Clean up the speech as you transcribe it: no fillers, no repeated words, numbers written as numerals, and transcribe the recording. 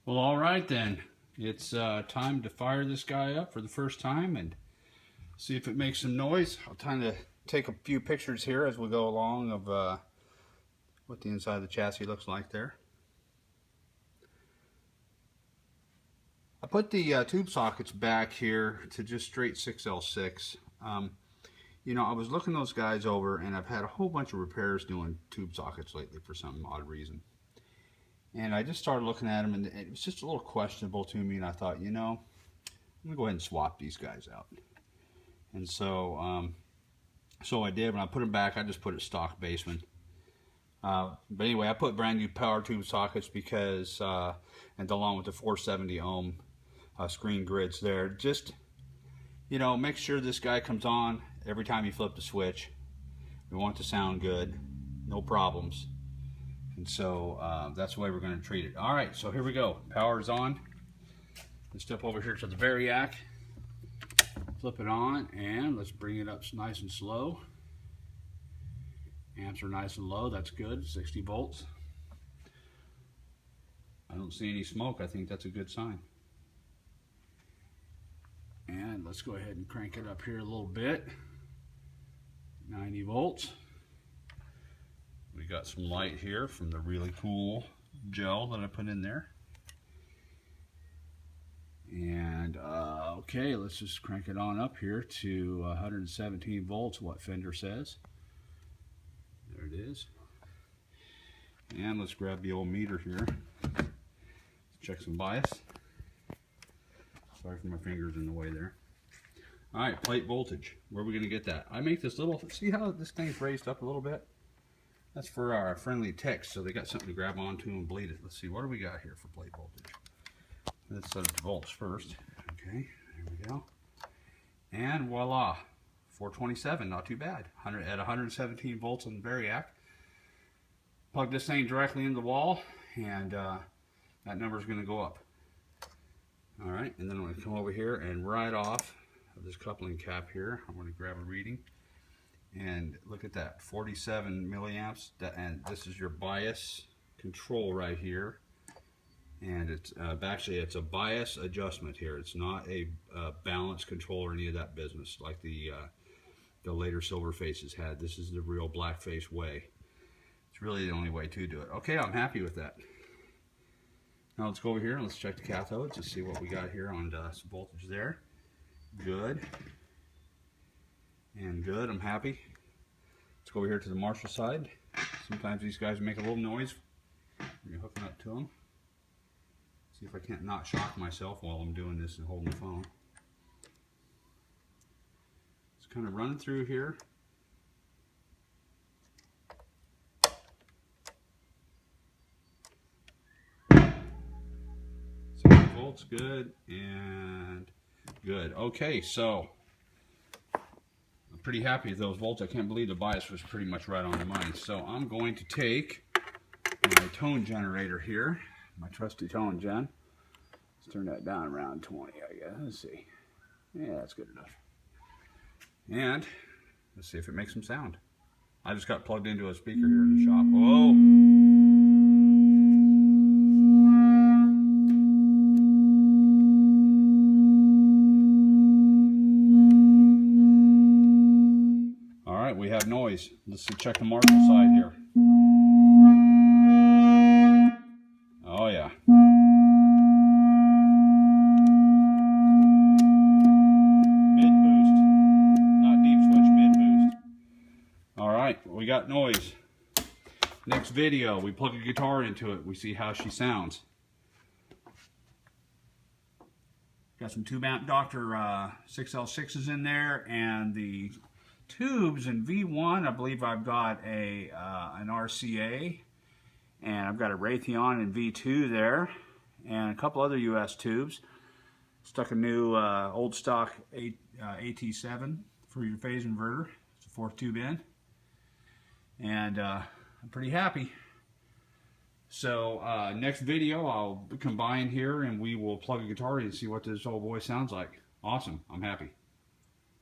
Well, all right then. It's time to fire this guy up for the first time and see if it makes some noise. I'll kind of take a few pictures here as we go along of what the inside of the chassis looks like there. I put the tube sockets back here to just straight 6L6. You know, I was looking those guys over, and I've had a whole bunch of repairs doing tube sockets lately for some odd reason. And I just started looking at them, and it was just a little questionable to me, and I thought, you know, I'm going to go ahead and swap these guys out. And so I did. When I put them back, I just put it stock Bassman. But anyway, I put brand new power tube sockets because, and along with the 470 ohm screen grids there, just, you know, make sure this guy comes on every time you flip the switch. We want it to sound good, no problems. And so that's the way we're going to treat it. All right, so here we go. Power's on. Let's step over here to the variac. Flip it on, and let's bring it up nice and slow. Amps are nice and low. That's good. 60 volts. I don't see any smoke. I think that's a good sign. And let's go ahead and crank it up here a little bit. 90 volts. We got some light here from the really cool gel that I put in there. And okay, let's just crank it on up here to 117 volts, what Fender says. There it is. And let's grab the old meter here. Let's check some bias. Sorry for my fingers in the way there. All right, plate voltage. Where are we going to get that? I make this little, see how this thing's raised up a little bit? That's for our friendly techs, so they got something to grab onto and bleed it. Let's see, what do we got here for plate voltage? Let's set it to volts first. Okay, there we go. And voila, 427, not too bad. At 117 volts on the variac. Plug this thing directly into the wall, and that number is going to go up. All right, and then I'm going to come over here and right off of this coupling cap here, I'm going to grab a reading. And look at that, 47 milliamps. And this is your bias control right here. And it's actually it's a bias adjustment here. It's not a balance control or any of that business like the later silver faces had. This is the real black face way. It's really the only way to do it. Okay, I'm happy with that. Now let's go over here and let's check the cathodes to see what we got here on some voltage there. Good. And good, I'm happy. Let's go over here to the Marshall side. Sometimes these guys make a little noise when you're hooking up to them. See if I can't not shock myself while I'm doing this and holding the phone. It's kind of running through here. 60 volts, good, and good. Okay, so I'm pretty happy with those volts. I can't believe the bias was pretty much right on the money. So I'm going to take my tone generator here, my trusty tone gen. Let's turn that down around 20, I guess. Let's see. Yeah, that's good enough. And let's see if it makes some sound. I just got plugged into a speaker here in the shop. Oh! We have noise. Let's see, check the Marshall side here. Oh yeah. Mid boost, not deep switch, mid boost. All right, we got noise. Next video, we plug a guitar into it. We see how she sounds. Got some 2-amp Dr. 6L6s in there, and the tubes in V1, I believe I've got an RCA, and I've got a Raytheon in V2 there, and a couple other US tubes. Stuck a new old stock AT7 for your phase inverter. It's a 4th tube in, and I'm pretty happy. So next video I'll combine here and we will plug a guitar in and see what this old boy sounds like. Awesome, I'm happy.